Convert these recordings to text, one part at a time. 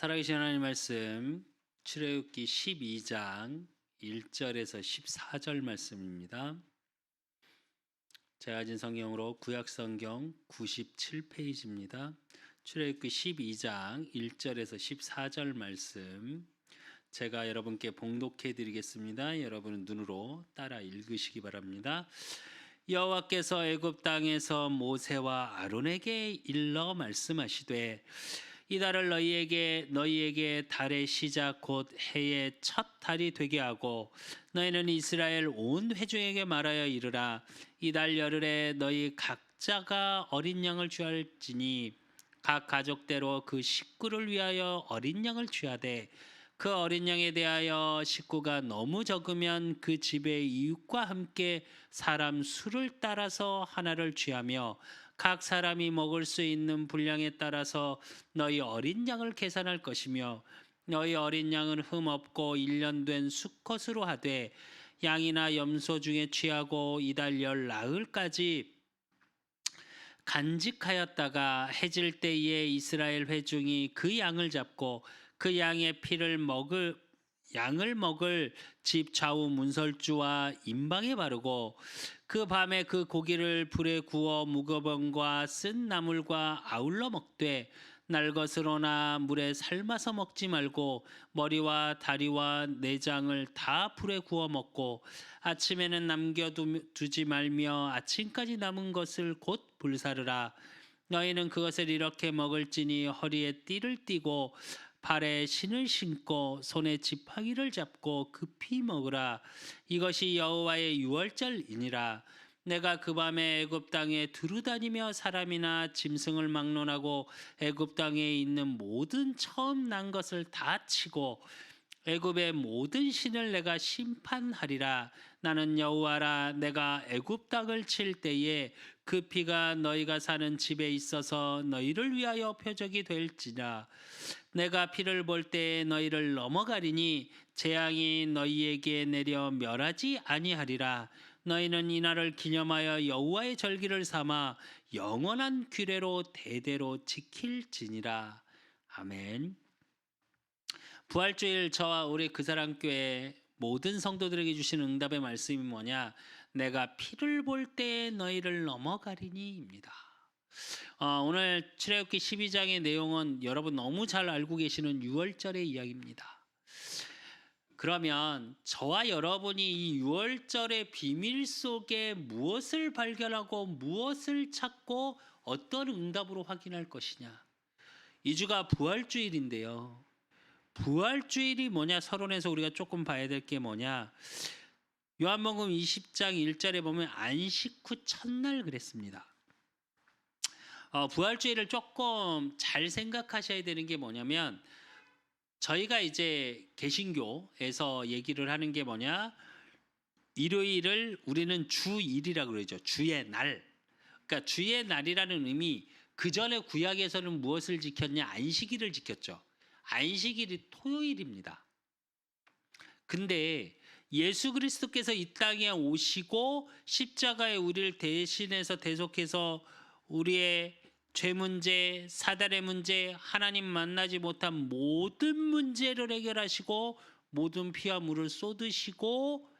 살아계신 하나님 말씀 출애굽기 12장 1절에서 14절 말씀입니다. 제가 가진 성경으로 구약성경 97페이지입니다. 출애굽기 12장 1절에서 14절 말씀 제가 여러분께 봉독해 드리겠습니다. 여러분은 눈으로 따라 읽으시기 바랍니다. 여호와께서 애굽 땅에서 모세와 아론에게 일러 말씀하시되 이 달을 너희에게 달의 시작 곧 해의 첫 달이 되게 하고 너희는 이스라엘 온 회중에게 말하여 이르라. 이 달 열흘에 너희 각자가 어린 양을 취할지니 각 가족대로 그 식구를 위하여 어린 양을 취하되 그 어린 양에 대하여 식구가 너무 적으면 그 집의 이웃과 함께 사람 수를 따라서 하나를 취하며 각 사람이 먹을 수 있는 분량에 따라서 너희 어린 양을 계산할 것이며 너희 어린 양은 흠없고 1년 된 수컷으로 하되 양이나 염소 중에 취하고 이달 열 나흘까지 간직하였다가 해질 때에 이스라엘 회중이 그 양을 잡고 그 양의 피를 양을 먹을 집 좌우 문설주와 임방에 바르고 그 밤에 그 고기를 불에 구워 무거병과 쓴 나물과 아울러 먹되 날 것으로나 물에 삶아서 먹지 말고 머리와 다리와 내장을 다 불에 구워 먹고 아침에는 남겨두지 말며 아침까지 남은 것을 곧 불사르라. 너희는 그것을 이렇게 먹을지니 허리에 띠를 띠고 발에 신을 신고 손에 지팡이를 잡고 급히 먹으라. 이것이 여호와의 유월절이니라. 내가 그 밤에 애굽 땅에 두루다니며 사람이나 짐승을 막론하고 애굽 땅에 있는 모든 처음 난 것을 다 치고 애굽의 모든 신을 내가 심판하리라. 나는 여호와라. 내가 애굽 땅을 칠 때에 그 피가 너희가 사는 집에 있어서 너희를 위하여 표적이 될지라. 내가 피를 볼 때에 너희를 넘어가리니 재앙이 너희에게 내려 멸하지 아니하리라. 너희는 이날을 기념하여 여호와의 절기를 삼아 영원한 규례로 대대로 지킬지니라. 아멘. 부활주일 저와 우리 그사랑교회 모든 성도들에게 주신 응답의 말씀이 뭐냐? 내가 피를 볼 때에 너희를 넘어가리니입니다. 오늘 출애굽기 12장의 내용은 여러분 너무 잘 알고 계시는 유월절의 이야기입니다. 그러면 저와 여러분이 이 유월절의 비밀 속에 무엇을 발견하고 무엇을 찾고 어떤 응답으로 확인할 것이냐? 이 주가 부활주일인데요. 부활주일이 뭐냐? 서론에서 우리가 조금 봐야 될 게 뭐냐? 요한복음 20장 1절에 보면 안식 후 첫날 그랬습니다. 부활주일을 조금 잘 생각하셔야 되는 게 뭐냐면 저희가 이제 개신교에서 얘기를 하는 게 뭐냐? 일요일을 우리는 주일이라고 그러죠. 주의 날. 그러니까 주의 날이라는 의미, 그 전에 구약에서는 무엇을 지켰냐? 안식일을 지켰죠. 안식일이 토요일입니다. 근데 예수 그리스도께서 이 땅에 오시고 십자가에 우리를 대신해서 대속해서 우리의 죄 문제, 사단의 문제, 하나님 만나지 못한 모든 문제를 해결하시고 모든 피와 물을 쏟으시고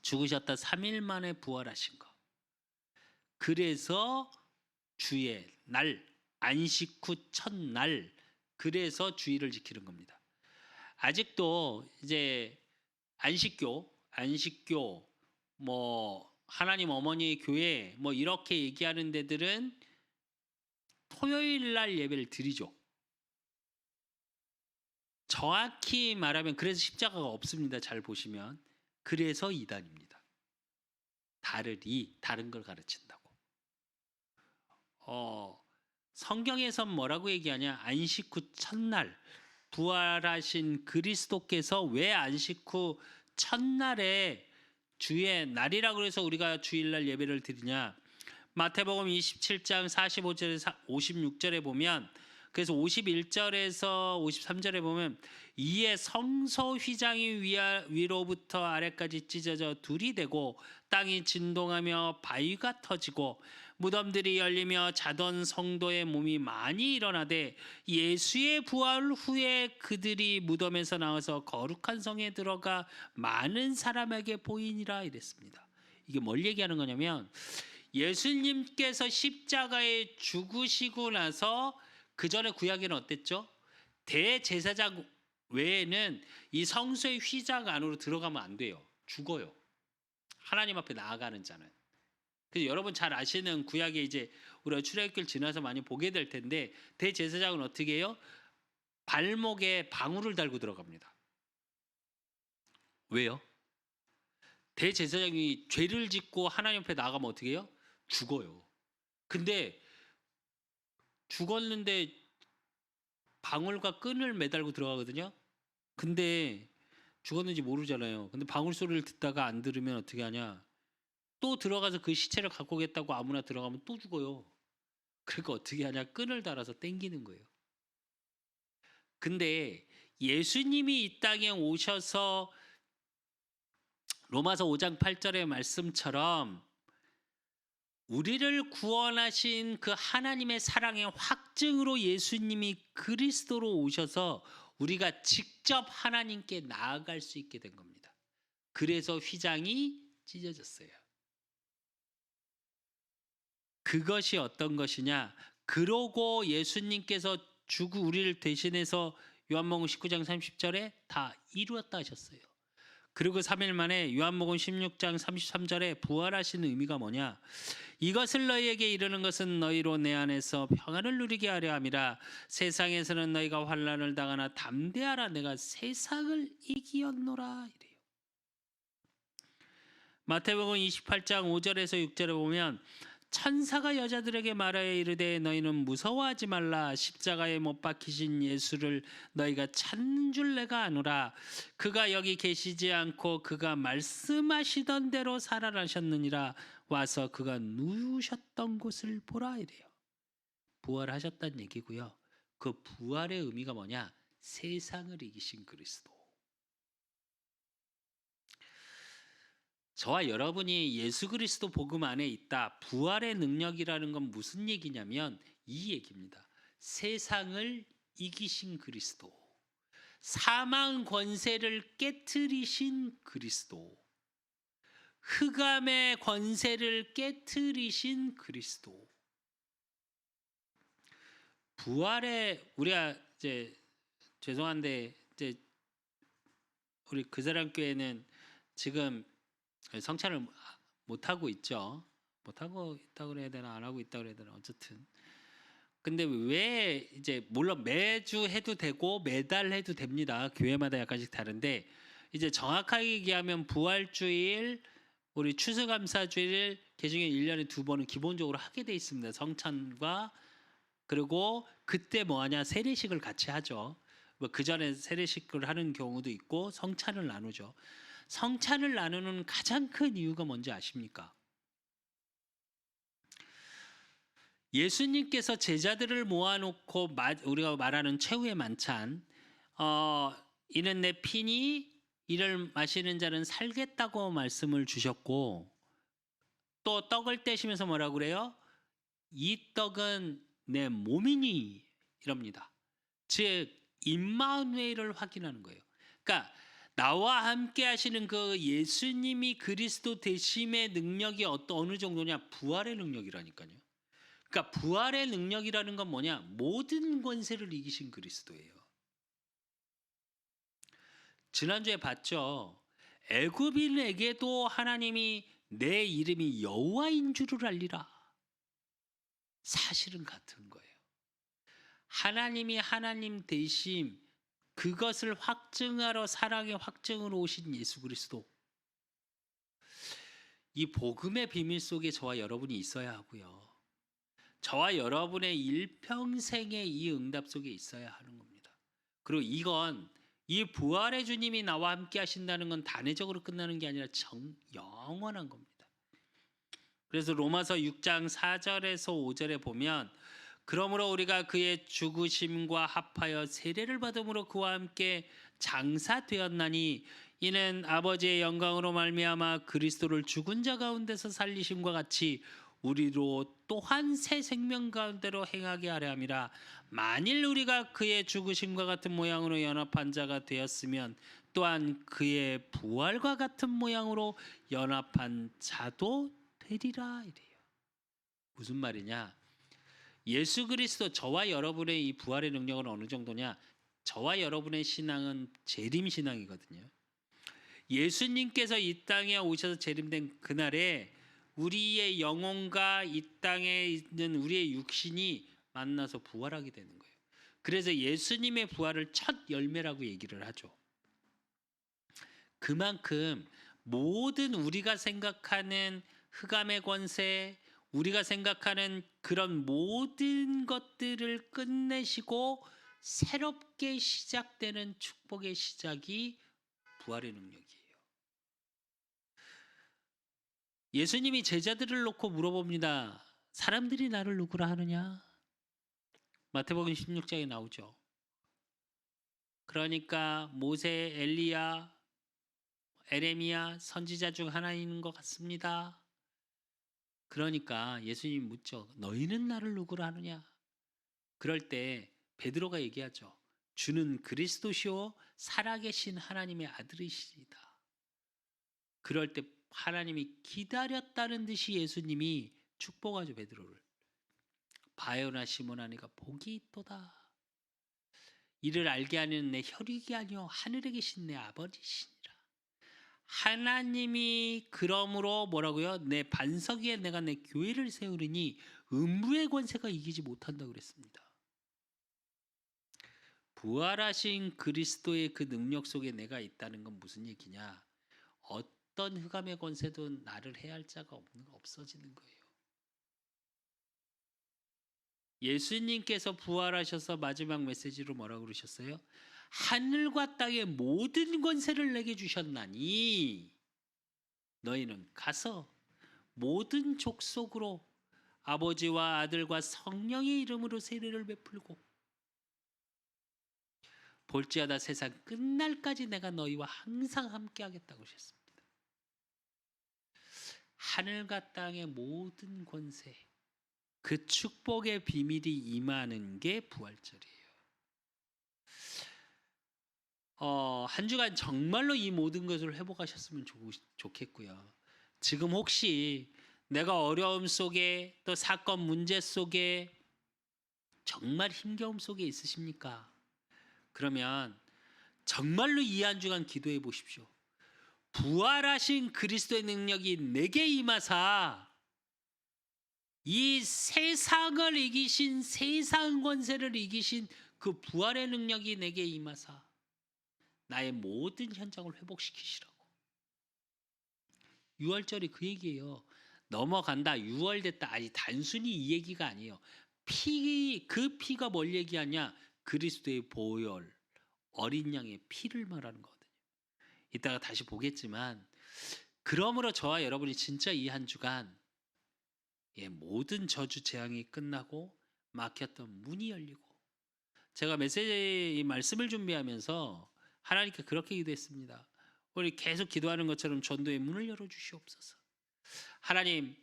죽으셨다 3일 만에 부활하신 것. 그래서 주의 날, 안식 후 첫날, 그래서 주일을 지키는 겁니다. 아직도 이제 안식교 뭐 하나님 어머니의 교회 뭐 이렇게 얘기하는 데들은 토요일 날 예배를 드리죠. 정확히 말하면 그래서 십자가가 없습니다. 잘 보시면. 그래서 이단입니다. 다른 걸 가르친다고. 성경에선 뭐라고 얘기하냐? 안식 후 첫날 부활하신 그리스도께서 왜 안식 후 첫날에 주의 날이라고 해서 우리가 주일날 예배를 드리냐? 마태복음 27장 45절에서 56절에 보면, 그래서 51절에서 53절에 보면 이에 성소 휘장이 위로부터 아래까지 찢어져 둘이 되고 땅이 진동하며 바위가 터지고 무덤들이 열리며 자던 성도의 몸이 많이 일어나되 예수의 부활 후에 그들이 무덤에서 나와서 거룩한 성에 들어가 많은 사람에게 보이니라 이랬습니다. 이게 뭘 얘기하는 거냐면 예수님께서 십자가에 죽으시고 나서 그 전에 구약에는 어땠죠? 대제사장 외에는 이 성소의 휘장 안으로 들어가면 안 돼요. 죽어요. 하나님 앞에 나아가는 자는. 그래서 여러분 잘 아시는 구약에 이제 우리가 출애굽기를 지나서 많이 보게 될 텐데 대제사장은 어떻게 해요? 발목에 방울을 달고 들어갑니다. 왜요? 대제사장이 죄를 짓고 하나님 앞에 나가면 어떻게 해요? 죽어요. 근데 죽었는데 방울과 끈을 매달고 들어가거든요. 근데 죽었는지 모르잖아요. 근데 방울 소리를 듣다가 안 들으면 어떻게 하냐? 또 들어가서 그 시체를 갖고 오겠다고 아무나 들어가면 또 죽어요. 그러니까 어떻게 하냐? 끈을 달아서 땡기는 거예요. 근데 예수님이 이 땅에 오셔서 로마서 5장 8절의 말씀처럼 우리를 구원하신 그 하나님의 사랑의 확증으로 예수님이 그리스도로 오셔서 우리가 직접 하나님께 나아갈 수 있게 된 겁니다. 그래서 휘장이 찢어졌어요. 그것이 어떤 것이냐? 그러고 예수님께서 우리를 대신해서 요한복음 19장 30절에 다 이루었다 하셨어요. 그리고 3일 만에 요한복음 16장 33절에 부활하시는 의미가 뭐냐? 이것을 너희에게 이르는 것은 너희로 내 안에서 평안을 누리게 하려 함이라. 세상에서는 너희가 환난을 당하나 담대하라. 내가 세상을 이기었노라. 이래요. 마태복음 28장 5절에서 6절에 보면 천사가 여자들에게 말하여 이르되 너희는 무서워하지 말라. 십자가에 못 박히신 예수를 너희가 찾는 줄 내가 아노라. 그가 여기 계시지 않고 그가 말씀하시던 대로 살아나셨느니라. 와서 그가 누우셨던 곳을 보라 이래요. 부활하셨다는 얘기고요. 그 부활의 의미가 뭐냐? 세상을 이기신 그리스도. 저와 여러분이 예수 그리스도 복음 안에 있다. 부활의 능력이라는 건 무슨 얘기냐면 이 얘기입니다. 세상을 이기신 그리스도. 사망 권세를 깨트리신 그리스도. 흑암의 권세를 깨트리신 그리스도. 부활의 우리가 이제 죄송한데 이제 우리 그 사람 교회는 지금 성찬을 못 하고 있죠. 못 하고 있다고 그래야 되나 안 하고 있다고 그래야 되나 어쨌든. 근데 왜 이제 물론 매주 해도 되고 매달 해도 됩니다. 교회마다 약간씩 다른데 이제 정확하게 얘기하면 부활주일 우리 추수감사주일 개중에 1년에 2번은 기본적으로 하게 돼 있습니다. 성찬과 그리고 그때 뭐 하냐 세례식을 같이 하죠. 뭐 그 전에 세례식을 하는 경우도 있고 성찬을 나누죠. 성찬을 나누는 가장 큰 이유가 뭔지 아십니까? 예수님께서 제자들을 모아놓고 우리가 말하는 최후의 만찬, 이는 내 피니 이를 마시는 자는 살겠다고 말씀을 주셨고 또 떡을 떼시면서 뭐라고 그래요? 이 떡은 내 몸이니 이럽니다. 즉 임마누엘을 확인하는 거예요. 그러니까 나와 함께 하시는 그 예수님이 그리스도 되심의 능력이 어느 정도냐? 부활의 능력이라니까요. 그러니까 부활의 능력이라는 건 뭐냐? 모든 권세를 이기신 그리스도예요. 지난주에 봤죠. 애굽인에게도 하나님이 내 이름이 여호와인 줄을 알리라. 사실은 같은 거예요. 하나님이 하나님 되심 그것을 확증하러 사랑의 확증으로 오신 예수 그리스도. 이 복음의 비밀 속에 저와 여러분이 있어야 하고요. 저와 여러분의 일평생의 이 응답 속에 있어야 하는 겁니다. 그리고 이건 이 부활의 주님이 나와 함께 하신다는 건 단회적으로 끝나는 게 아니라 영원한 겁니다. 그래서 로마서 6장 4절에서 5절에 보면 그러므로 우리가 그의 죽으심과 합하여 세례를 받음으로 그와 함께 장사되었나니 이는 아버지의 영광으로 말미암아 그리스도를 죽은 자 가운데서 살리심과 같이 우리로 또한 새 생명 가운데로 행하게 하려 함이라. 만일 우리가 그의 죽으심과 같은 모양으로 연합한 자가 되었으면 또한 그의 부활과 같은 모양으로 연합한 자도 되리라 이래요. 무슨 말이냐? 예수 그리스도, 저와 여러분의 이 부활의 능력은 어느 정도냐? 저와 여러분의 신앙은 재림 신앙이거든요. 예수님께서 이 땅에 오셔서 재림된 그날에 우리의 영혼과 이 땅에 있는 우리의 육신이 만나서 부활하게 되는 거예요. 그래서 예수님의 부활을 첫 열매라고 얘기를 하죠. 그만큼 모든 우리가 생각하는 흑암의 권세, 우리가 생각하는 그런 모든 것들을 끝내시고 새롭게 시작되는 축복의 시작이 부활의 능력이에요. 예수님이 제자들을 놓고 물어봅니다. 사람들이 나를 누구라 하느냐? 마태복음 16장에 나오죠. 그러니까 모세, 엘리야, 에레미야 선지자 중 하나인 것 같습니다. 그러니까 예수님이 묻죠. 너희는 나를 누구라 하느냐? 그럴 때 베드로가 얘기하죠. 주는 그리스도시요 살아계신 하나님의 아들이시다. 그럴 때 하나님이 기다렸다는 듯이 예수님이 축복하죠. 베드로를. 바요나 시몬아 네가 복이 있도다. 이를 알게 하는 내 혈육이 아니요 하늘에 계신 내 아버지시니라. 하나님이 그러므로 뭐라고요? 내 반석 위에 내가 내 교회를 세우리니 음부의 권세가 이기지 못한다 그랬습니다. 부활하신 그리스도의 그 능력 속에 내가 있다는 건 무슨 얘기냐? 어떤 흑암의 권세도 나를 해할 자가 없어지는 거예요. 예수님께서 부활하셔서 마지막 메시지로 뭐라고 그러셨어요? 하늘과 땅의 모든 권세를 내게 주셨나니 너희는 가서 모든 족속으로 아버지와 아들과 성령의 이름으로 세례를 베풀고 볼지어다 세상 끝날까지 내가 너희와 항상 함께 하겠다고 하셨습니다. 하늘과 땅의 모든 권세, 그 축복의 비밀이 임하는 게 부활절이에요. 한 주간 정말로 이 모든 것을 회복하셨으면 좋겠고요. 지금 혹시 내가 어려움 속에 또 사건 문제 속에 정말 힘겨움 속에 있으십니까? 그러면 정말로 이 한 주간 기도해 보십시오. 부활하신 그리스도의 능력이 내게 임하사 이 세상을 이기신, 세상 권세를 이기신 그 부활의 능력이 내게 임하사 나의 모든 현장을 회복시키시라고. 6월절이 그 얘기예요. 넘어간다, 6월 됐다. 아니 단순히 이 얘기가 아니에요. 그 피가 뭘 얘기하냐? 그리스도의 보혈, 어린 양의 피를 말하는 거거든요. 이따가 다시 보겠지만, 그러므로 저와 여러분이 진짜 이 한 주간 모든 저주 재앙이 끝나고 막혔던 문이 열리고, 제가 메시지 이 말씀을 준비하면서 하나님께 그렇게 기도했습니다. 우리 계속 기도하는 것처럼 전도의 문을 열어주시옵소서. 하나님,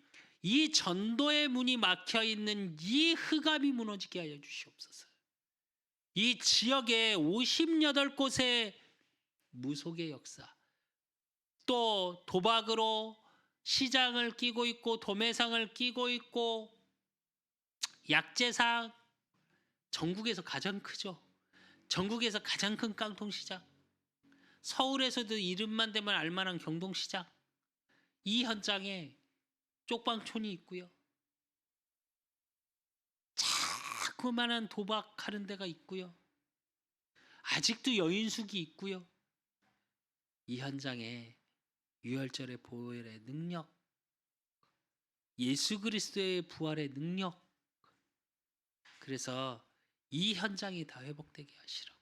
이 전도의 문이 막혀 있는 이 흑암이 무너지게 하여 주시옵소서. 이 지역의 58곳의 무속의 역사, 또 도박으로 시장을 끼고 있고 도매상을 끼고 있고 약재상, 전국에서 가장 크죠. 전국에서 가장 큰 깡통시장, 서울에서도 이름만 대면 알만한 경동시장, 이 현장에 쪽방촌이 있고요. 자꾸만한 도박하는 데가 있고요. 아직도 여인숙이 있고요. 이 현장에 유월절의 보혈의 능력, 예수 그리스도의 부활의 능력, 그래서 이 현장이 다 회복되게 하시라고.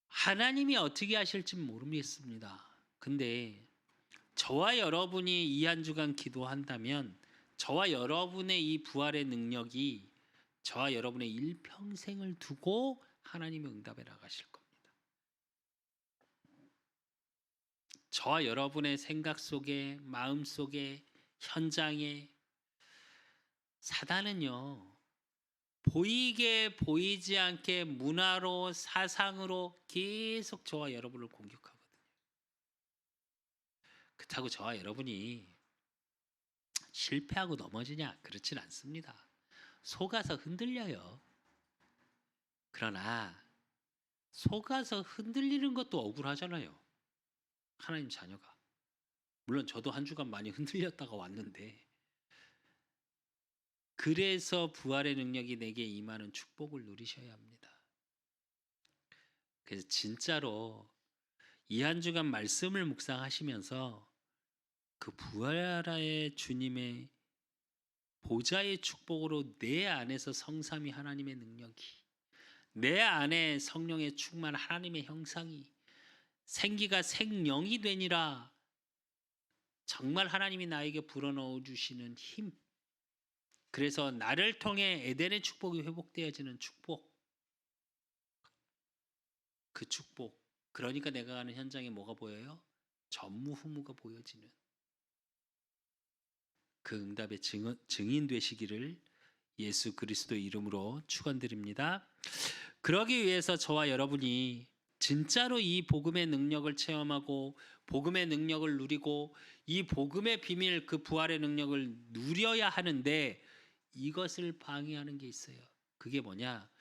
하나님이 어떻게 하실지 모르겠습니다. 근데 저와 여러분이 이 한 주간 기도한다면 저와 여러분의 이 부활의 능력이 저와 여러분의 일평생을 두고 하나님의 응답에 나가실 겁니다. 저와 여러분의 생각 속에, 마음 속에, 현장에 사단은요, 보이게 보이지 않게 문화로, 사상으로 계속 저와 여러분을 공격하거든요. 그렇다고 저와 여러분이 실패하고 넘어지냐? 그렇진 않습니다. 속아서 흔들려요. 그러나 속아서 흔들리는 것도 억울하잖아요. 하나님 자녀가. 물론 저도 한 주간 많이 흔들렸다가 왔는데, 그래서 부활의 능력이 내게 임하는 축복을 누리셔야 합니다. 그래서 진짜로 이 한 주간 말씀을 묵상하시면서 그 부활의 주님의 보좌의 축복으로 내 안에서 성삼위 하나님의 능력이, 내 안에 성령의 충만 하나님의 형상이, 생기가 생명이 되니라, 정말 하나님이 나에게 불어넣어 주시는 힘, 그래서 나를 통해 에덴의 축복이 회복되어지는 축복, 그 축복, 그러니까 내가 가는 현장에 뭐가 보여요? 전무후무가 보여지는 그 응답의 증인 되시기를 예수 그리스도 이름으로 축원드립니다. 그러기 위해서 저와 여러분이 진짜로 이 복음의 능력을 체험하고 복음의 능력을 누리고 이 복음의 비밀, 그 부활의 능력을 누려야 하는데, 이것을 방해하는 게 있어요. 그게 뭐냐?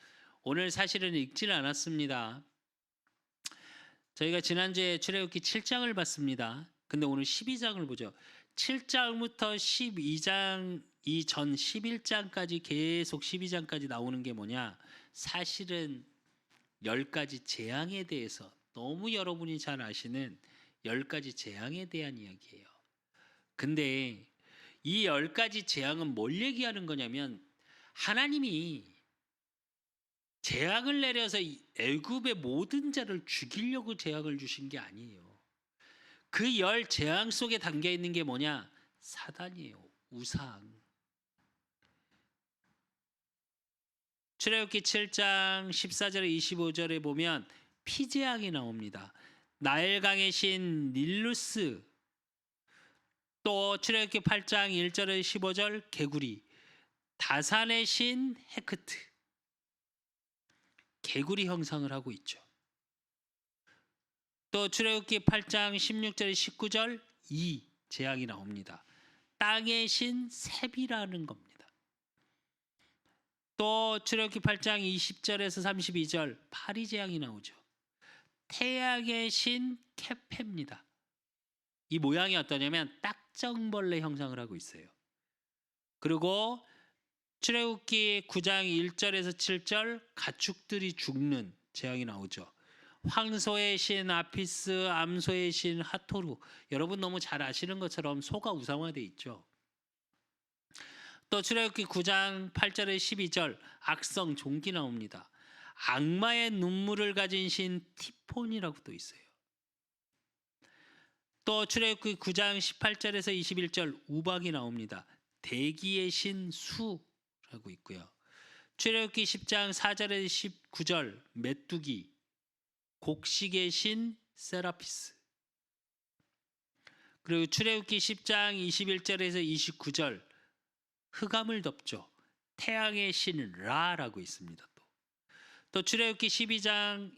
오늘 사실은 읽지는 않았습니다. 저희가 지난주에 출애굽기 7장을 봤습니다. 근데 오늘 12장을 보죠. 7장부터 12장 이전 11장까지 계속 12장까지 나오는 게 뭐냐? 사실은 10가지 재앙에 대해서, 너무 여러분이 잘 아시는 10가지 재앙에 대한 이야기예요. 근데 이 10가지 재앙은 뭘 얘기하는 거냐면, 하나님이 재앙을 내려서 애굽의 모든 자를 죽이려고 재앙을 주신 게 아니에요. 그 10 재앙 속에 담겨 있는 게 뭐냐? 사단이에요. 우상. 출애굽기 7장 14절에 25절에 보면 피재앙이 나옵니다. 나일강의 신 닐루스, 또 출애굽기 8장 1절에 15절 개구리, 다산의 신 헤크트, 개구리 형상을 하고 있죠. 또 출애굽기 8장 16절에 19절 이 재앙이 나옵니다. 땅의 신 셉이라는 겁니다. 또 출애굽기 8장 20절에서 32절 파리 재앙이 나오죠. 태양의 신 케페입니다. 이 모양이 어떠냐면 딱정벌레 형상을 하고 있어요. 그리고 출애굽기 9장 1절에서 7절 가축들이 죽는 재앙이 나오죠. 황소의 신 아피스, 암소의 신 하토루. 여러분 너무 잘 아시는 것처럼 소가 우상화되어 있죠. 또 출애굽기 9장 8절에 12절 악성 종기 나옵니다. 악마의 눈물을 가진 신 티폰이라고 또 있어요. 또 출애굽기 9장 18절에서 21절 우박이 나옵니다. 대기의 신 수라고 있고요. 출애굽기 10장 4절에서 19절 메뚜기, 곡식의 신 세라피스. 그리고 출애굽기 10장 21절에서 29절 흑암을 덮죠. 태양의 신 라라고 있습니다. 또 출애굽기 12장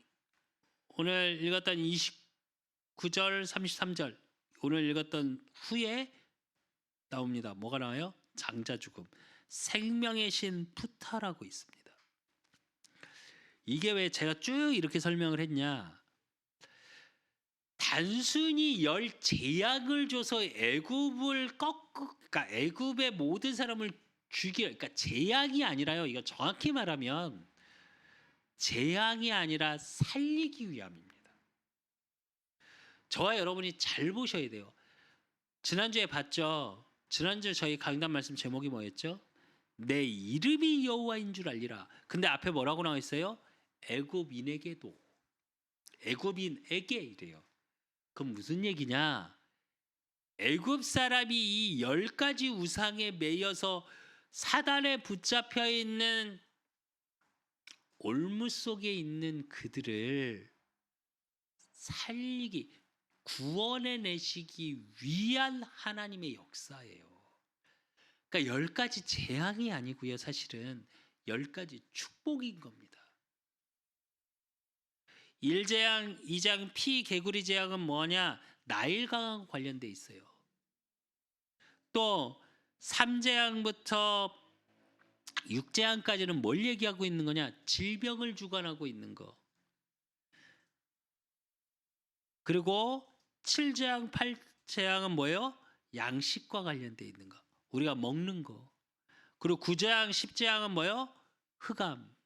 오늘 읽었던 29절 33절 오늘 읽었던 후에 나옵니다. 뭐가 나와요? 장자 죽음. 생명의 신 푸타라고 있습니다. 이게 왜 제가 쭉 이렇게 설명을 했냐? 단순히 10 재앙을 줘서 애굽을 그러니까 애굽의 모든 사람을 그러니까 재앙이 아니라요. 이거 정확히 말하면 재앙이 아니라 살리기 위함입니다. 저와 여러분이 잘 보셔야 돼요. 지난주에 봤죠? 지난주 저희 강단 말씀 제목이 뭐였죠? 내 이름이 여호와인 줄 알리라. 근데 앞에 뭐라고 나와 있어요? 애굽인에게도. 애굽인에게 이래요. 그럼 무슨 얘기냐? 애굽 사람이 이 10가지 우상에 매여서 사단에 붙잡혀 있는 올무 속에 있는 그들을 살리기, 구원해 내시기 위한 하나님의 역사예요. 그러니까 10가지 재앙이 아니고요. 사실은 10가지 축복인 겁니다. 1재앙, 2장 피 개구리 재앙은 뭐냐? 나일강하고 관련돼 있어요. 또 3재앙부터 6재앙까지는 뭘 얘기하고 있는 거냐? 질병을 주관하고 있는 거. 그리고 7재앙, 8재앙은 뭐예요? 양식과 관련돼 있는 거. 우리가 먹는 거. 그리고 9재앙, 10재앙은 뭐예요? 흑암,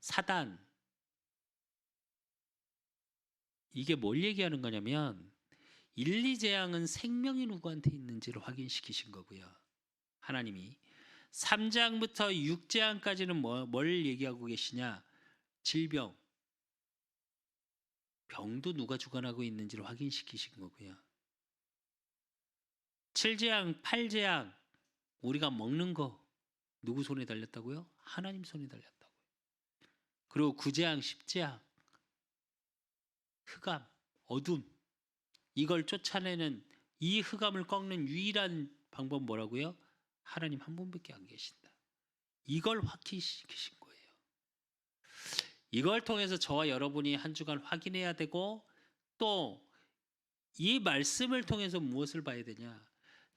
사단. 이게 뭘 얘기하는 거냐면 1, 2재앙은 생명이 누구한테 있는지를 확인시키신 거고요. 하나님이. 3장부터 6재앙까지는 뭘 얘기하고 계시냐? 질병. 병도 누가 주관하고 있는지를 확인시키신 거고요. 7재앙, 8재앙 우리가 먹는 거 누구 손에 달렸다고요? 하나님 손에 달렸다고요. 그리고 9재앙, 10재앙 흑암, 어둠 이걸 쫓아내는 이 흑암을 꺾는 유일한 방법 뭐라고요? 하나님 한 분밖에 안 계신다. 이걸 확인시키신 거예요. 이걸 통해서 저와 여러분이 한 주간 확인해야 되고 또 이 말씀을 통해서 무엇을 봐야 되냐?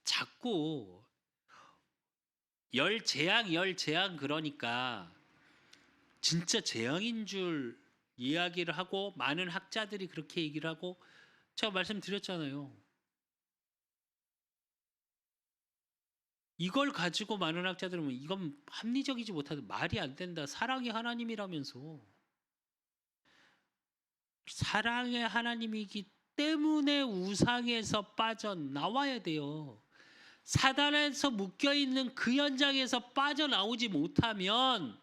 자꾸 열 재앙 그러니까 진짜 재앙인 줄 이야기를 하고 많은 학자들이 그렇게 얘기를 하고 제가 말씀드렸잖아요. 이걸 가지고 많은 학자들은 이건 합리적이지 못하다. 말이 안 된다. 사랑의 하나님이라면서. 사랑의 하나님이기 때문에 우상에서 빠져나와야 돼요. 사단에서 묶여있는 그 현장에서 빠져나오지 못하면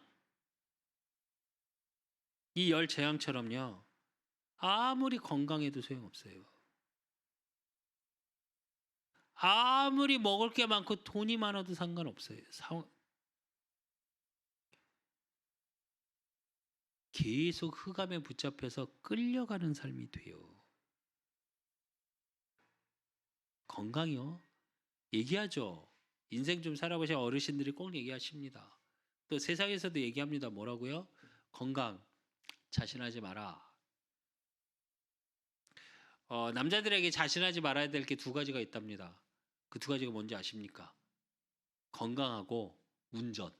이 열 재앙처럼요. 아무리 건강해도 소용없어요. 아무리 먹을 게 많고 돈이 많아도 상관없어요. 계속 흑암에 붙잡혀서 끌려가는 삶이 돼요. 건강이요? 얘기하죠. 인생 좀 살아보신 어르신들이 꼭 얘기하십니다. 또 세상에서도 얘기합니다. 뭐라고요? 건강 자신하지 마라. 남자들에게 자신하지 말아야 될 게 2가지가 있답니다. 그 2가지가 뭔지 아십니까? 건강하고 운전.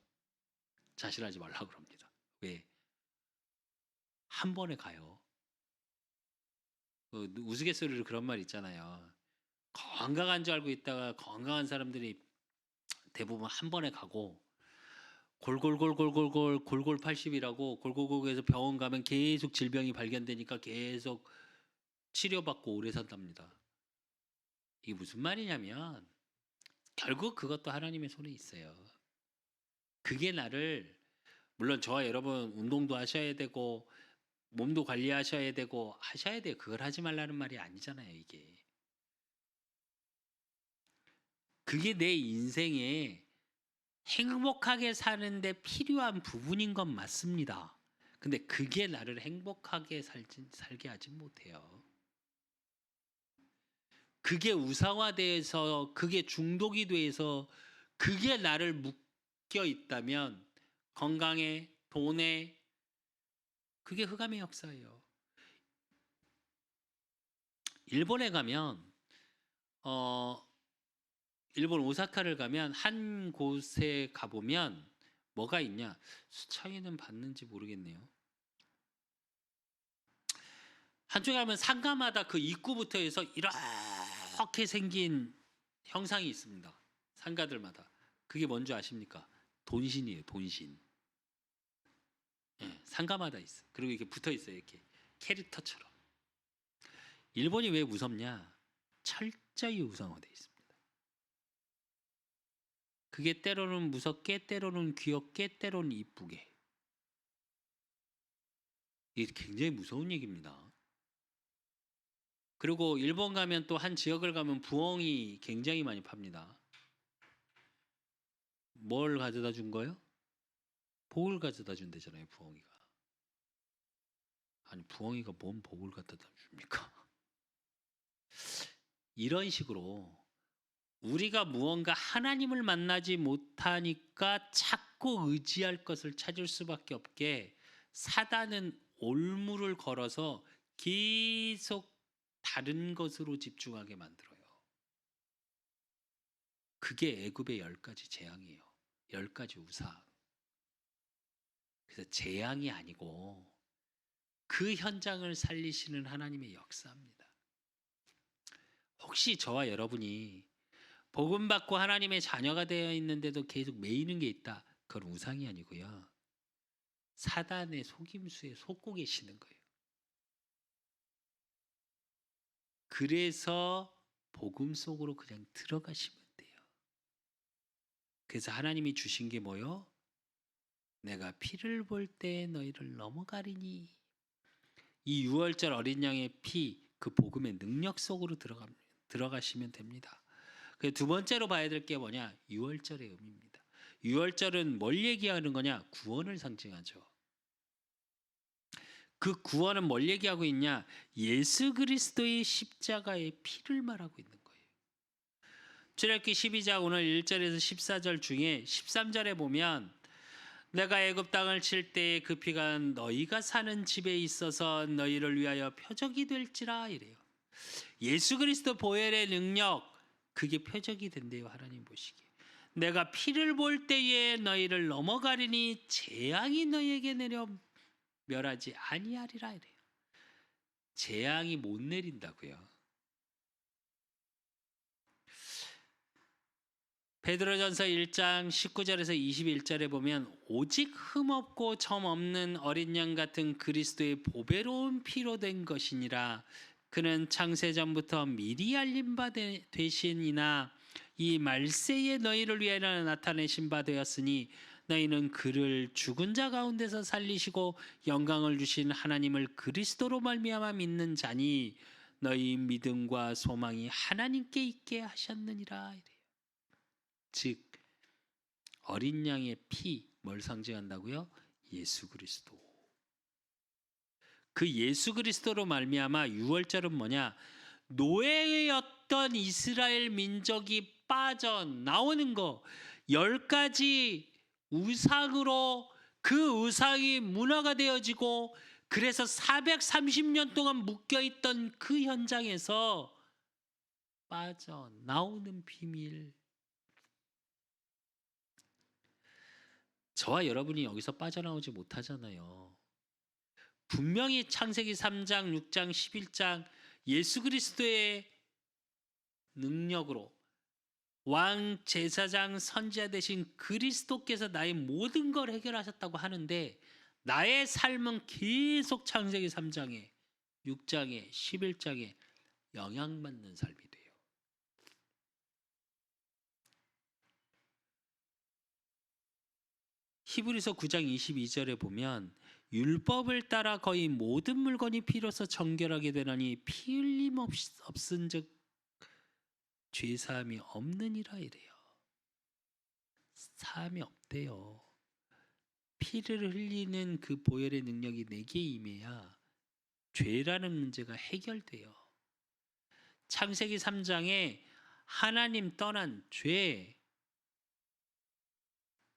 자신하지 말라고 그럽니다. 왜? 한 번에 가요. 우스갯소리로 그런 말 있잖아요. 건강한 줄 알고 있다가 건강한 사람들이 대부분 한 번에 가고 골골 80이라고 골골골에서 병원 가면 계속 질병이 발견되니까 계속 치료받고 오래 산답니다. 이게 무슨 말이냐면 결국 그것도 하나님의 손에 있어요. 그게 나를 물론 저와 여러분 운동도 하셔야 되고 몸도 관리하셔야 되고 하셔야 돼요. 그걸 하지 말라는 말이 아니잖아요, 이게. 그게 내 인생에 행복하게 사는데 필요한 부분인 건 맞습니다. 근데 그게 나를 행복하게 살게 하진 못해요. 그게 우상화돼서 그게 중독이 돼서 그게 나를 묶여 있다면 건강에 돈에 그게 흑암의 역사예요. 일본에 가면 일본 오사카를 가면 한 곳에 가보면 뭐가 있냐? 수차이는 봤는지 모르겠네요. 한쪽에 가면 상가마다 그 입구부터 해서 이렇게 생긴 형상이 있습니다. 상가들마다. 그게 뭔지 아십니까? 돈신이에요. 돈신. 예, 상가마다 있어. 그리고 이게 붙어 있어요. 이렇게 캐릭터처럼. 일본이 왜 무섭냐? 철저히 우상화돼 있습니다. 그게 때로는 무섭게, 때로는 귀엽게, 때로는 이쁘게. 이게 굉장히 무서운 얘기입니다. 그리고 일본 가면 또 한 지역을 가면 부엉이 굉장히 많이 팝니다. 뭘 가져다 준 거예요? 복을 가져다 준대잖아요, 부엉이가. 아니, 부엉이가 뭔 복을 갖다 줍니까? 이런 식으로 우리가 무언가 하나님을 만나지 못하니까 자꾸 의지할 것을 찾을 수밖에 없게 사단은 올무를 걸어서 계속 다른 것으로 집중하게 만들어요. 그게 애굽의 10가지 재앙이에요. 10가지 우상. 그래서 재앙이 아니고 그 현장을 살리시는 하나님의 역사입니다. 혹시 저와 여러분이 복음 받고 하나님의 자녀가 되어 있는데도 계속 매이는 게 있다. 그건 우상이 아니고요. 사단의 속임수에 속고 계시는 거예요. 그래서 복음 속으로 그냥 들어가시면 돼요. 그래서 하나님이 주신 게 뭐요? 내가 피를 볼 때 너희를 넘어가리니. 이 유월절 어린 양의 피, 그 복음의 능력 속으로 들어가시면 됩니다. 두 번째로 봐야 될 게 뭐냐? 유월절의 의미입니다. 유월절은 뭘 얘기하는 거냐? 구원을 상징하죠. 그 구원은 뭘 얘기하고 있냐? 예수 그리스도의 십자가의 피를 말하고 있는 거예요. 출애굽기 12장 오늘 1절에서 14절 중에 13절에 보면 내가 애굽 땅을 칠 때에 그 피가 너희가 사는 집에 있어서 너희를 위하여 표적이 될지라 이래요. 예수 그리스도 보혈의 능력, 그게 표적이 된대요. 하나님 보시기에. 내가 피를 볼 때에 너희를 넘어가리니 재앙이 너희에게 내려 멸하지 아니하리라 이래요. 재앙이 못 내린다고요. 베드로전서 1장 19절에서 21절에 보면 오직 흠없고 점 없는 어린 양 같은 그리스도의 보배로운 피로 된 것이니라. 그는 창세 전부터 미리 알림 바 되시니나 이 말세에 너희를 위하여 나타내신 바 되었으니 너희는 그를 죽은 자 가운데서 살리시고 영광을 주신 하나님을 그리스도로 말미암아 믿는 자니 너희 믿음과 소망이 하나님께 있게 하셨느니라 이래요. 즉 어린 양의 피 뭘 상징한다고요? 예수 그리스도. 그 예수 그리스도로 말미암아 유월절은 뭐냐? 노예였던 이스라엘 민족이 빠져나오는 거. 10가지 우상으로 그 우상이 문화가 되어지고 그래서 430년 동안 묶여있던 그 현장에서 빠져나오는 비밀. 저와 여러분이 여기서 빠져나오지 못하잖아요. 분명히 창세기 3장, 6장, 11장 예수 그리스도의 능력으로 왕, 제사장, 선지자 되신 그리스도께서 나의 모든 걸 해결하셨다고 하는데 나의 삶은 계속 창세기 3장에, 6장에, 11장에 영향받는 삶이 돼요. 히브리서 9장 22절에 보면 율법을 따라 거의 모든 물건이 피로써 정결하게 되나니 피 흘림 없은즉 죄사함이 없느니라 이래요. 사함이 없대요. 피를 흘리는 그 보혈의 능력이 내게 임해야 죄라는 문제가 해결돼요. 창세기 3장에 하나님 떠난 죄,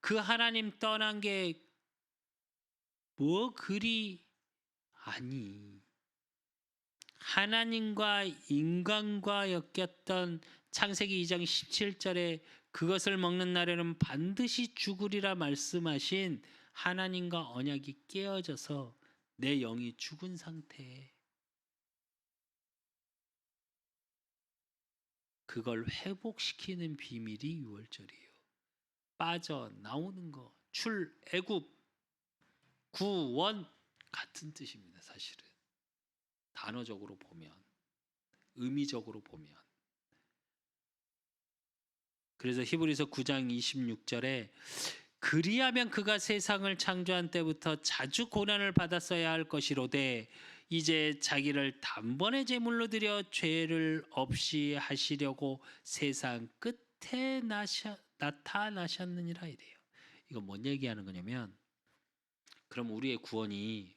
그 하나님 떠난 게 뭐 그리 아니. 하나님과 인간과 엮였던 창세기 2장 17절에 그것을 먹는 날에는 반드시 죽으리라 말씀하신 하나님과 언약이 깨어져서 내 영이 죽은 상태에 그걸 회복시키는 비밀이 유월절이에요. 빠져나오는 거, 출애굽, 구원 같은 뜻입니다. 사실은 단어적으로 보면, 의미적으로 보면. 그래서 히브리서 9장 26절에 그리하면 그가 세상을 창조한 때부터 자주 고난을 받았어야 할 것이로되 이제 자기를 단번에 제물로 드려 죄를 없이 하시려고 세상 끝에 나타나셨느니라 이래요. 이거 뭔 얘기하는 거냐면 그럼 우리의 구원이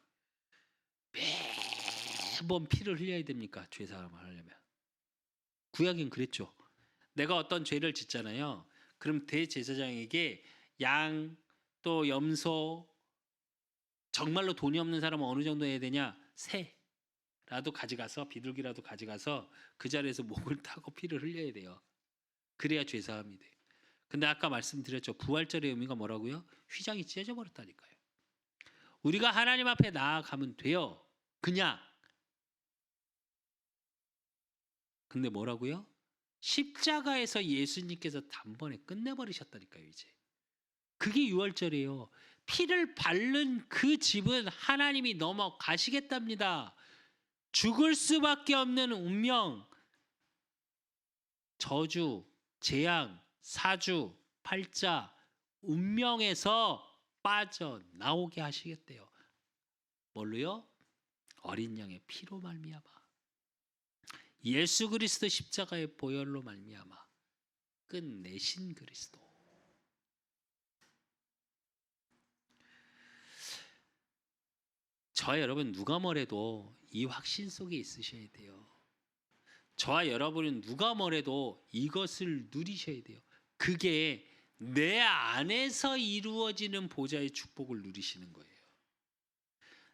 매번 피를 흘려야 됩니까? 죄사함을 하려면. 구약엔 그랬죠. 내가 어떤 죄를 짓잖아요. 그럼 대제사장에게 양 또 염소, 정말로 돈이 없는 사람은 어느 정도 해야 되냐? 새라도 가져가서, 비둘기라도 가져가서 그 자리에서 목을 타고 피를 흘려야 돼요. 그래야 죄사함이 돼요. 근데 아까 말씀드렸죠. 부활절의 의미가 뭐라고요? 휘장이 찢어져 버렸다니까요. 우리가 하나님 앞에 나아가면 돼요. 그냥. 근데 뭐라고요? 십자가에서 예수님께서 단번에 끝내버리셨다니까요. 이제. 그게 유월절이에요. 피를 바른 그 집은 하나님이 넘어가시겠답니다. 죽을 수밖에 없는 운명, 저주, 재앙, 사주, 팔자, 운명에서 빠져나오게 하시겠대요. 뭘로요? 어린 양의 피로 말미암아, 예수 그리스도 십자가의 보혈로 말미암아 끝내신 그리스도. 저와 여러분 누가 뭐래도 이 확신 속에 있으셔야 돼요. 저와 여러분은 누가 뭐래도 이것을 누리셔야 돼요. 그게 내 안에서 이루어지는 보좌의 축복을 누리시는 거예요.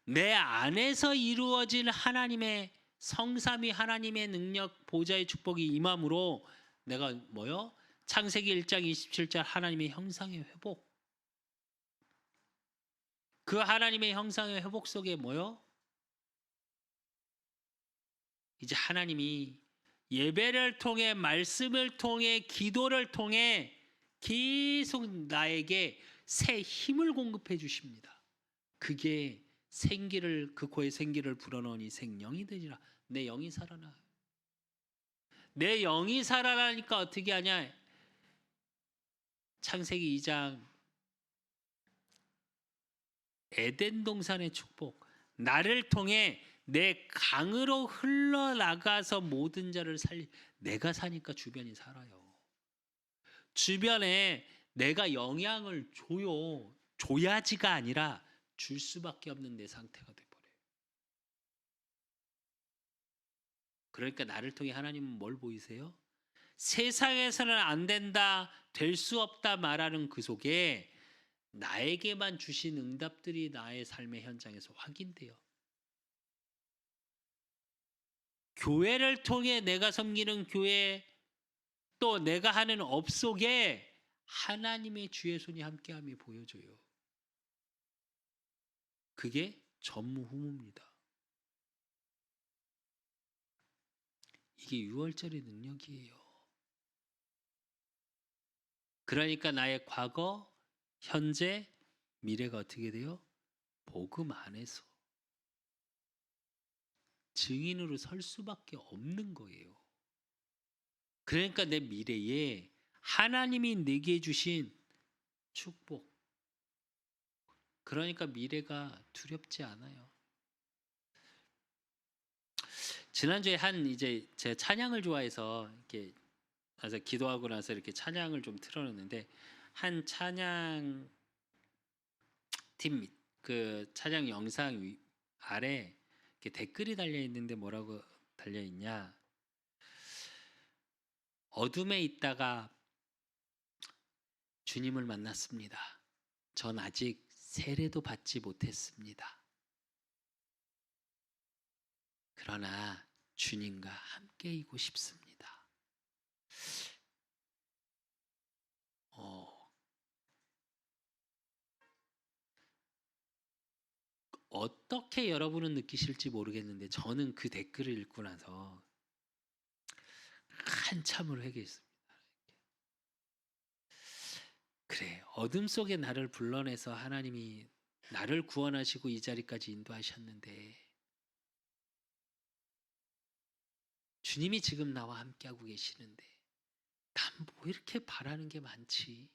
내 안에서 이루어질 하나님의 성삼위 하나님의 능력, 보좌의 축복이 임함으로 내가 뭐요? 창세기 1장 27절 하나님의 형상의 회복. 그 하나님의 형상의 회복 속에 뭐요? 이제 하나님이 예배를 통해, 말씀을 통해, 기도를 통해 계속 나에게 새 힘을 공급해 주십니다. 그게 생기를, 그 코에 생기를 불어넣으니 생명이 되리라. 내 영이 살아나. 내 영이 살아나니까 어떻게 하냐? 창세기 2장 에덴 동산의 축복. 나를 통해 내 강으로 흘러나가서 모든 자를 내가 사니까 주변이 살아요. 주변에 내가 영향을 줘요. 줘야지가 아니라 줄 수밖에 없는 내 상태가 돼버려요. 그러니까 나를 통해 하나님은 뭘 보이세요? 세상에서는 안 된다, 될 수 없다 말하는 그 속에 나에게만 주신 응답들이 나의 삶의 현장에서 확인돼요. 교회를 통해 내가 섬기는 교회, 또 내가 하는 업 속에 하나님의 주의 손이 함께함이 보여져요. 그게 전무후무입니다. 이게 유월절의 능력이에요. 그러니까 나의 과거, 현재, 미래가 어떻게 돼요? 복음 안에서 증인으로 설 수밖에 없는 거예요. 그러니까 내 미래에 하나님이 내게 주신 축복, 그러니까 미래가 두렵지 않아요. 지난주에 이제 제가 찬양을 좋아해서 이렇게 와서 기도하고 나서 이렇게 찬양을 좀 틀어놓는데, 한 찬양 팀 그 찬양 영상 아래 이렇게 댓글이 달려 있는데 뭐라고 달려 있냐? 어둠에 있다가 주님을 만났습니다. 전 아직 세례도 받지 못했습니다. 그러나 주님과 함께이고 싶습니다. 어떻게 여러분은 느끼실지 모르겠는데 저는 그 댓글을 읽고 나서 한참을 회개했습니다. 그래, 어둠 속에 나를 불러내서 하나님이 나를 구원하시고 이 자리까지 인도하셨는데 주님이 지금 나와 함께하고 계시는데 난 뭐 이렇게 바라는 게 많지?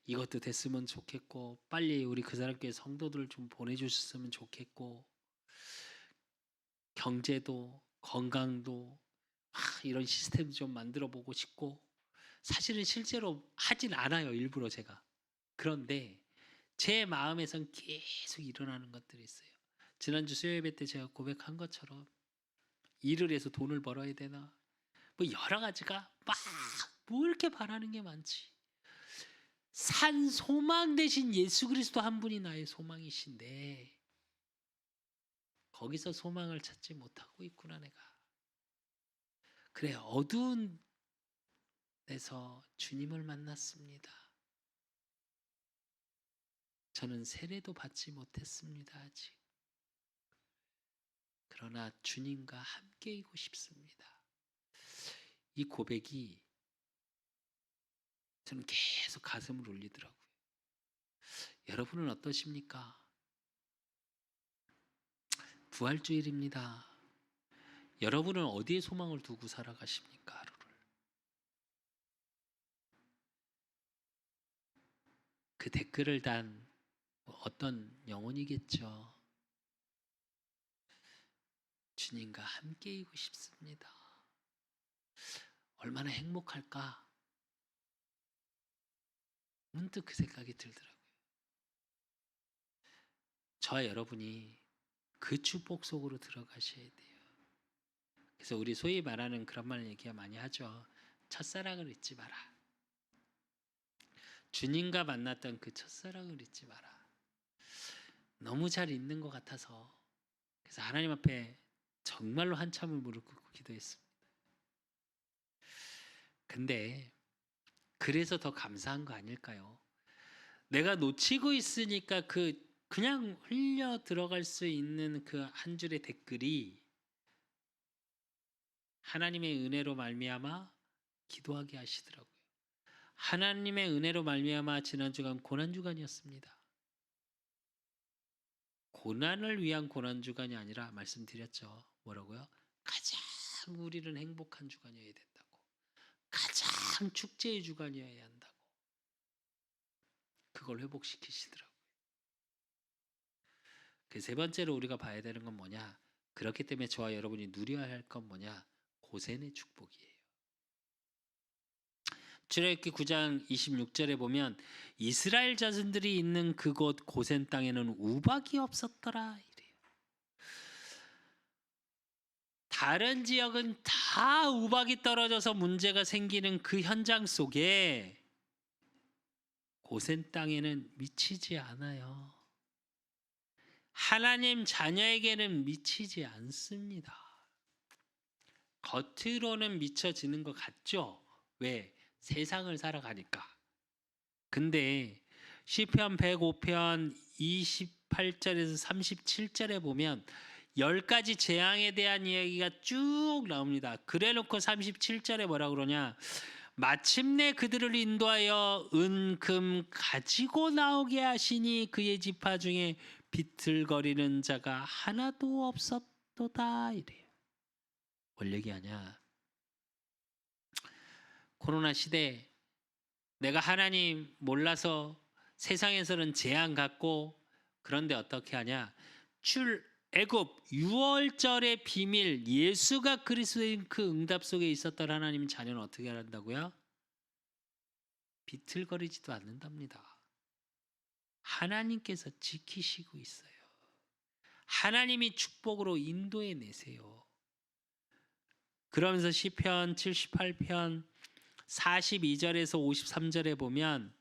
이것도 됐으면 좋겠고, 빨리 우리 그 사람께 성도들을 좀 보내주셨으면 좋겠고, 경제도 건강도 이런 시스템 좀 만들어 보고 싶고, 사실은 실제로 하진 않아요, 일부러 제가. 그런데 제 마음에선 계속 일어나는 것들이 있어요. 지난주 수요 예배 때 제가 고백한 것처럼 일을 해서 돈을 벌어야 되나? 뭐 여러 가지가 막 뭐 이렇게 바라는 게 많지. 산 소망 대신 예수 그리스도 한 분이 나의 소망이신데 거기서 소망을 찾지 못하고 있구나 내가. 그래 어두운 데서 주님을 만났습니다. 저는 세례도 받지 못했습니다 아직. 그러나 주님과 함께이고 싶습니다. 이 고백이 저는 계속 가슴을 울리더라고요. 여러분은 어떠십니까? 부활주일입니다. 여러분은 어디에 소망을 두고 살아가십니까? 하루를. 그 댓글을 단 어떤 영혼이겠죠. 주님과 함께이고 싶습니다. 얼마나 행복할까? 문득 그 생각이 들더라고요. 저와 여러분이 그 축복 속으로 들어가셔야 돼요. 그래서 우리 소위 말하는 그런 말 얘기가 많이 하죠. 첫사랑을 잊지 마라. 주님과 만났던 그 첫사랑을 잊지 마라. 너무 잘 잊는 것 같아서 그래서 하나님 앞에 정말로 한참을 무릎 꿇고 기도했습니다. 근데 그래서 더 감사한 거 아닐까요? 내가 놓치고 있으니까 그냥 흘려 들어갈 수 있는 그 한 줄의 댓글이 하나님의 은혜로 말미암아 기도하게 하시더라고요. 하나님의 은혜로 말미암아 지난 주간 고난 주간이었습니다. 고난을 위한 고난 주간이 아니라 말씀드렸죠. 뭐라고요? 가장 우리는 행복한 주간이어야 된다고. 가장 축제의 주간이어야 한다고. 그걸 회복시키시더라고요. 그 세 번째로 우리가 봐야 되는 건 뭐냐? 그렇기 때문에 저와 여러분이 누려야 할 건 뭐냐? 고센의 축복이에요. 출애굽기 9장 26절에 보면 이스라엘 자손들이 있는 그곳 고센 땅에는 우박이 없었더라 이래요. 다른 지역은 다 우박이 떨어져서 문제가 생기는 그 현장 속에 고센 땅에는 미치지 않아요. 하나님 자녀에게는 미치지 않습니다. 겉으로는 미쳐지는 것 같죠? 왜? 세상을 살아가니까. 근데 시편 105편 28절에서 37절에 보면 10가지 재앙에 대한 이야기가 쭉 나옵니다. 그래놓고 37절에 뭐라 그러냐? 마침내 그들을 인도하여 은, 금 가지고 나오게 하시니 그의 지파 중에 비틀거리는 자가 하나도 없었도다 이래요. 뭘 얘기하냐? 코로나 시대 내가 하나님 몰라서 세상에서는 재앙 같고 그런데 어떻게 하냐? 출애굽 6월절의 비밀 예수가 그리스도인 그 응답 속에 있었던 하나님 자녀는 어떻게 한다고요? 비틀거리지도 않는답니다. 하나님께서 지키시고 있어요. 하나님이 축복으로 인도해 내세요. 그러면서 시편 78편 42절에서 53절에 보면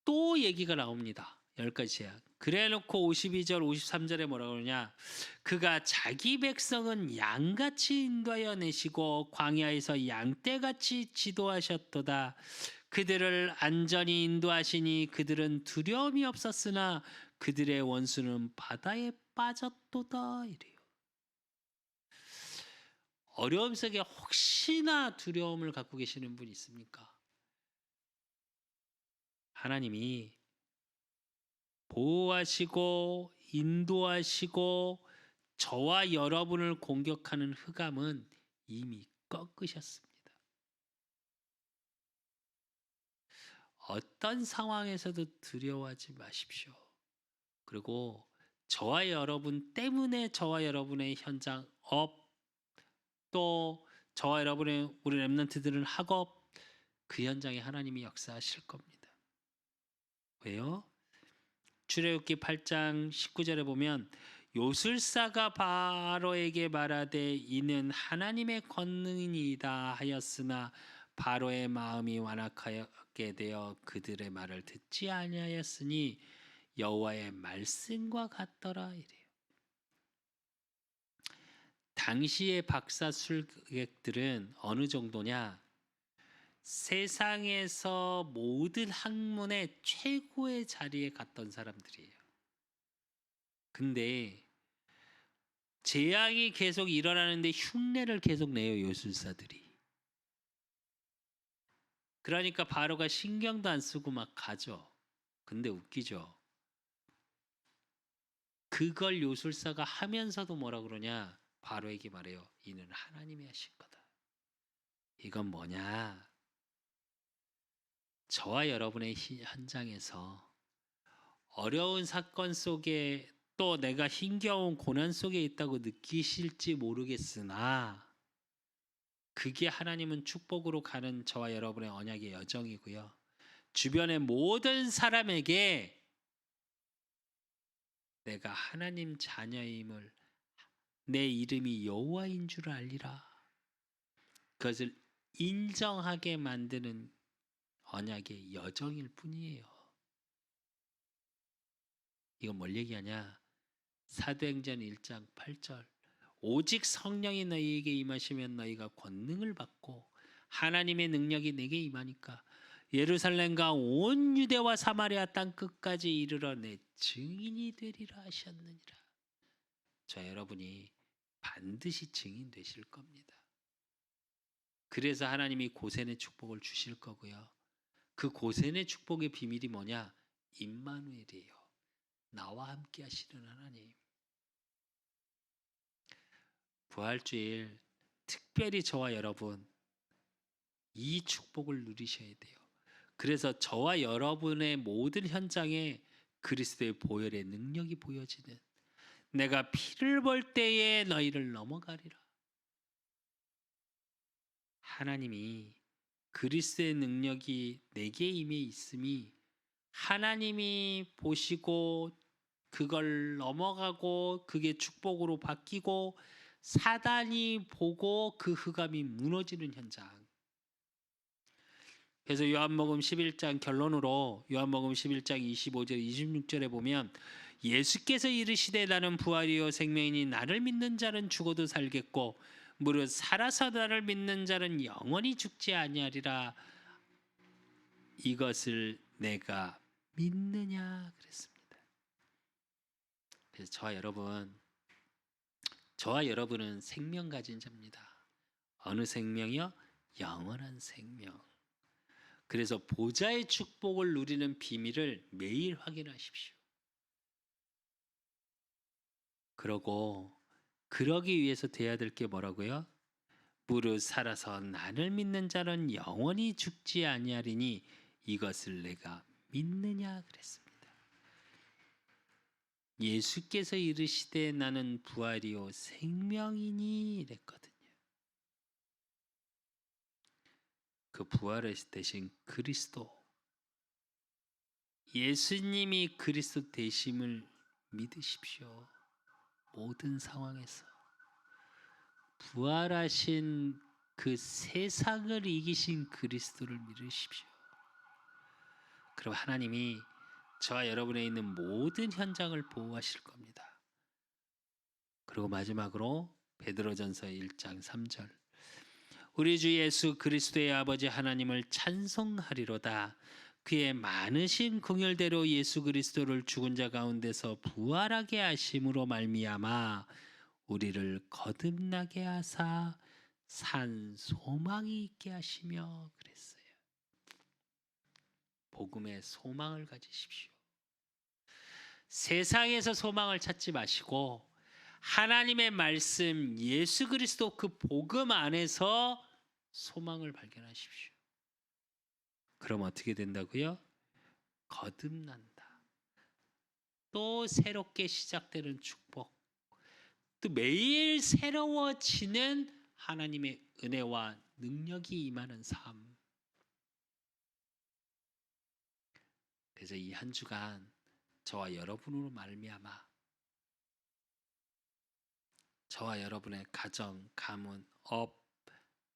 또 얘기가 나옵니다. 10가지 재앙. 그래놓고 52절 53절에 뭐라고 그러냐? 그가 자기 백성은 양같이 인도하여 내시고 광야에서 양떼같이 지도하셨도다. 그들을 안전히 인도하시니 그들은 두려움이 없었으나 그들의 원수는 바다에 빠졌도다 이래요. 어려움 속에 혹시나 두려움을 갖고 계시는 분 있습니까? 하나님이 보호하시고 인도하시고 저와 여러분을 공격하는 흑암은 이미 꺾으셨습니다. 어떤 상황에서도 두려워하지 마십시오. 그리고 저와 여러분 때문에 저와 여러분의 현장 업 또 저와 여러분의 우리 렘넌트들은 학업 그 현장에 하나님이 역사하실 겁니다. 왜요? 출애굽기 8장 19절에 보면 요술사가 바로에게 말하되 이는 하나님의 권능이다 하였으나 바로의 마음이 완악하게 되어 그들의 말을 듣지 아니하였으니 여호와의 말씀과 같더라 이래요. 당시의 박사술객들은 어느 정도냐? 세상에서 모든 학문의 최고의 자리에 갔던 사람들이에요. 근데 재앙이 계속 일어나는데 흉내를 계속 내요, 요술사들이. 그러니까 바로가 신경도 안 쓰고 막 가죠. 근데 웃기죠. 그걸 요술사가 하면서도 뭐라 그러냐? 바로에게 말해요. 이는 하나님이 하신 거다. 이건 뭐냐? 저와 여러분의 현장에서 어려운 사건 속에 또 내가 힘겨운 고난 속에 있다고 느끼실지 모르겠으나 그게 하나님은 축복으로 가는 저와 여러분의 언약의 여정이고요. 주변의 모든 사람에게 내가 하나님 자녀임을 내 이름이 여호와인 줄 알리라. 그것을 인정하게 만드는 언약의 여정일 뿐이에요. 이건 뭘 얘기하냐? 사도행전 1장 8절 오직 성령이 너희에게 임하시면 너희가 권능을 받고 하나님의 능력이 내게 임하니까 예루살렘과 온 유대와 사마리아 땅 끝까지 이르러 내 증인이 되리라 하셨느니라. 저 여러분이 반드시 증인 되실 겁니다. 그래서 하나님이 고센의 축복을 주실 거고요. 그 고센의 축복의 비밀이 뭐냐? 임마누엘이에요. 나와 함께 하시는 하나님. 부활주일 특별히 저와 여러분 이 축복을 누리셔야 돼요. 그래서 저와 여러분의 모든 현장에 그리스도의 보혈의 능력이 보여지는 내가 피를 볼 때에 너희를 넘어가리라. 하나님이 그리스도의 능력이 내게 임해 있음이 하나님이 보시고 그걸 넘어가고 그게 축복으로 바뀌고 사단이 보고 그 흑암이 무너지는 현장. 그래서 요한복음 11장 결론으로 요한복음 11장 25절 26절에 보면 예수께서 이르시되 나는 부활이요 생명이니 나를 믿는 자는 죽어도 살겠고 무릇 살아서 나를 믿는 자는 영원히 죽지 아니하리라. 이것을 내가 믿느냐 그랬습니다. 그래서 저와 여러분은 생명 가진 자입니다. 어느 생명이요? 영원한 생명. 그래서 보좌의 축복을 누리는 비밀을 매일 확인하십시오. 그러기 위해서 돼야 될 게 뭐라고요? 무릇 살아서 나를 믿는 자는 영원히 죽지 아니하리니 이것을 내가 믿느냐 그랬습니다. 예수께서 이르시되 나는 부활이요 생명이니 이랬거든요. 그 부활을 대신 그리스도 예수님이 그리스도 되심을 믿으십시오. 모든 상황에서 부활하신 그 세상을 이기신 그리스도를 믿으십시오. 그럼 하나님이 저와 여러분에 있는 모든 현장을 보호하실 겁니다. 그리고 마지막으로 베드로전서 1장 3절 우리 주 예수 그리스도의 아버지 하나님을 찬송하리로다. 그의 많으신 긍휼대로 예수 그리스도를 죽은 자 가운데서 부활하게 하심으로 말미암아 우리를 거듭나게 하사 산 소망이 있게 하시며 그랬어요. 복음의 소망을 가지십시오. 세상에서 소망을 찾지 마시고 하나님의 말씀 예수 그리스도 그 복음 안에서 소망을 발견하십시오. 그럼 어떻게 된다고요? 거듭난다. 또 새롭게 시작되는 축복. 또 매일 새로워지는 하나님의 은혜와 능력이 임하는 삶. 그래서 이 한 주간 저와 여러분으로 말미암아 저와 여러분의 가정, 가문, 업,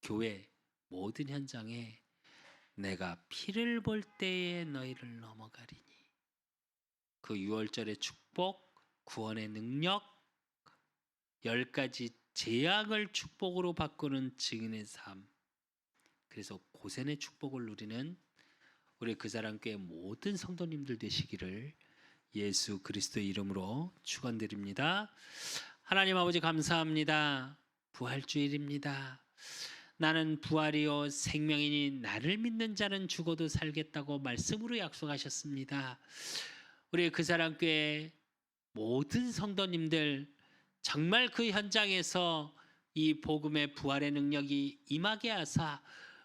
교회 모든 현장에 내가 피를 볼 때에 너희를 넘어가리니 그 유월절의 축복, 구원의 능력, 10가지 재앙을 축복으로 바꾸는 증인의 삶. 그래서 고센의 축복을 누리는 우리 그사랑교회 모든 성도님들 되시기를 예수 그리스도의 이름으로 축원드립니다. 하나님 아버지 감사합니다. 부활주일입니다. 나는 부활이요 생명이니 나를 믿는 자는 죽어도 살겠다고 말씀으로 약속하셨습니다. 우리 그사랑교회 모든 성도님들 정말 그 현장에서 이 복음의 부활의 능력이 임하게 하사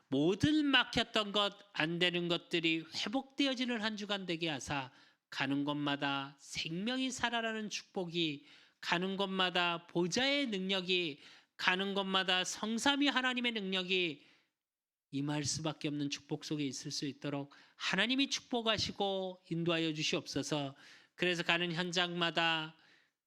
모든 막혔던 것, 안 되는 것들이 회복되어지는 한 주간 되게 하사 가는 곳마다 생명이 살아나는 축복이, 가는 곳마다 보좌의 능력이, 가는 곳마다 성삼위 하나님의 능력이 임할 수밖에 없는 축복 속에 있을 수 있도록 하나님이 축복하시고 인도하여 주시옵소서. 그래서 가는 현장마다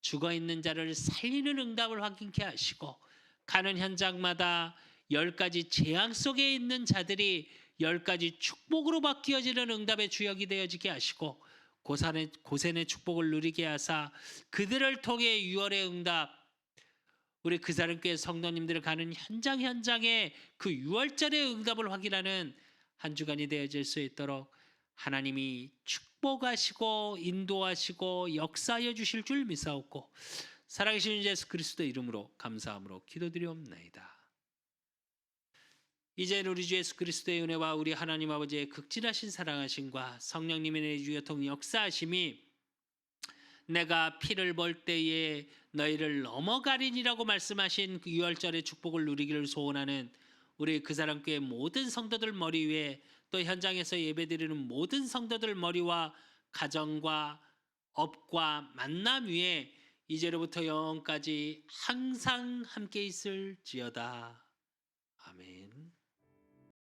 죽어있는 자를 살리는 응답을 확인케 하시고, 가는 현장마다 10가지 재앙 속에 있는 자들이 10가지 축복으로 바뀌어지는 응답의 주역이 되어지게 하시고, 고센의 축복을 누리게 하사 그들을 통해 6월의 응답, 우리 그사람교회 성도님들 가는 현장에 그 6월절의 응답을 확인하는 한 주간이 되어질 수 있도록 하나님이 축복하시고 인도하시고 역사하여 주실 줄 믿사옵고, 살아계신 예수 그리스도 이름으로 감사함으로 기도드리옵나이다. 이제 우리 주 예수 그리스도의 은혜와 우리 하나님 아버지의 극진하신 사랑하심과 성령님의 내주교통 역사하심이 내가 피를 볼 때에 너희를 넘어가리니라고 말씀하신 그 6월절의 축복을 누리기를 소원하는 우리 그사람교회 모든 성도들 머리 위에, 또 현장에서 예배드리는 모든 성도들 머리와 가정과 업과 만남 위에 이제로부터 영원까지 항상 함께 있을지어다. 아멘.